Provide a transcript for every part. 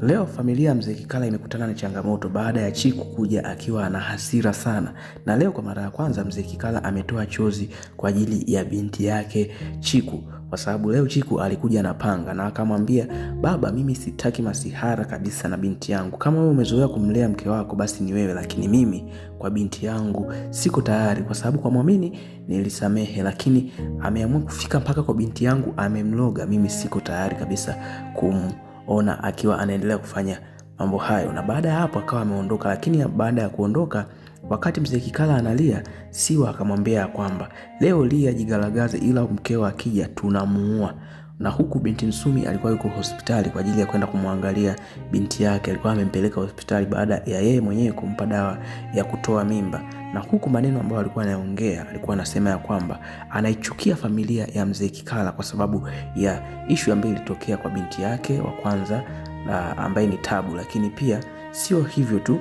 Leo familia ya Mzee Kikala imekutana na changamoto baada ya Chiku kuja akiwa ana hasira sana. Na leo kwa mara ya kwanza Mzee Kikala ametoa chozi kwa ajili ya binti yake Chiku. Kwa sababu leo Chiku alikuja na panga na akamwambia, baba, mimi sitaki masihara kabisa na binti yangu. Kama wewe umezoea kumlea mke wako basi ni wewe, lakini mimi kwa binti yangu siko tayari, kwa sababu kwa Mwamini nilisamehe, lakini ameamua kufika mpaka kwa binti yangu, amemloga. Mimi siko tayari kabisa ona akiwa anaendelea kufanya mambo hayo. Na baada ya hapo akawa ameondoka. Lakini baada ya kuondoka, wakati Mzee Kikala analia, Siwa akamwambia kwamba leo lia jigalagaze, ila mkeo akija tunamuua. Na huku binti Msumi alikuwa yuko hospitali kwa ajili ya kwenda kumwangalia binti yake. Alikuwa amempeleka hospitali baada ya yeye mwenyewe kumpa dawa ya kutoa mimba. Na huku maneno ambayo alikuwa anaongea, alikuwa anasema ya kwamba anaichukia familia ya Mzee Kikala kwa sababu ya issue ambayo ilitokea kwa binti yake wa kwanza ambaye ni Tabu. Lakini pia sio hivyo tu,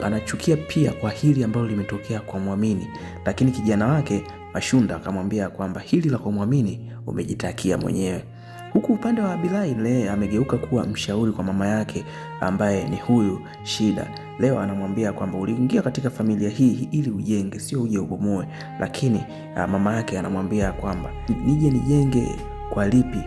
anachukia pia kwa hili ambalo limetokea kwa Mwamini. Lakini kijana wake Mashunda akamwambia kwamba hili la kwa Mwamini umejitakia mwenyewe. Huku upande wa Abilai amegeuka kuwa mshauri kwa mama yake ambaye ni huyu Shida. Leo anamwambia kwamba uliingia katika familia hii ili ujenge, sio uje ubomoe. Lakini mama yake anamwambia kwamba nije nijenge kwa lipi?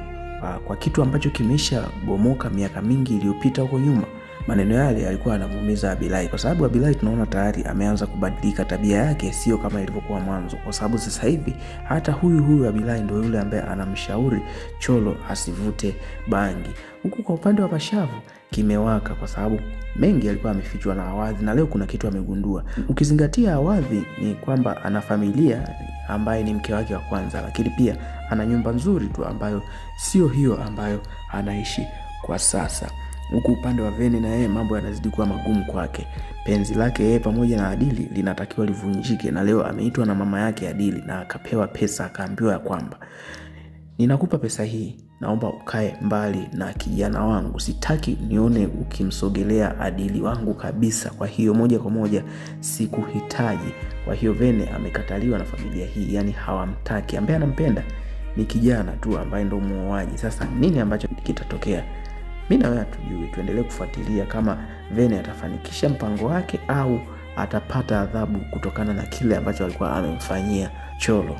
Kwa kitu ambacho kimesha bomoka miaka mingi iliyopita huko nyuma. Maneno yale alikuwa anamuumiza Abilai, kwa sababu Abilai tunaona tayari ameanza kubadilika tabia yake, sio kama ilivyokuwa mwanzo. Kwa sababu sasa hivi hata huyu Abilai ndio yule ambaye anamshauri Cholo asivute bangi. Huku kwa upande wa Mashavu kimewaka, kwa sababu mengi alikuwa amefichwa na Awadhi, na leo kuna kitu amegundua. Ukizingatia Awadhi ni kwamba ana familia ambaye ni mke wake wa kwanza, lakini pia ana nyumba nzuri tu ambayo sio hiyo ambayo anaishi kwa sasa. Huku upande wa Veni na yeye mambo yanazidi kuwa magumu kwake. Penzi lake yeye pamoja na Adili linatakiwa livunjike, na leo ameitwa na mama yake Adili na akapewa pesa, akaambiwa ya kwamba ninakupa pesa hii, naomba ukae mbali na kijana wangu, sitaki nione ukimsogelea Adili wangu kabisa. Kwa hiyo moja kwa moja sikuhitaji. Kwa hiyo Veni amekataliwa na familia hii, yani hawamtaki. Ambaye anampenda ni kijana tu ambaye ndo muoaji. Sasa nini ambacho kitatokea? Mimi na wewe tujue, tuendelee kufuatilia kama Veni atafanikisha mpango wake au atapata adhabu kutokana na kile ambacho alikuwa amemfanyia Cholo.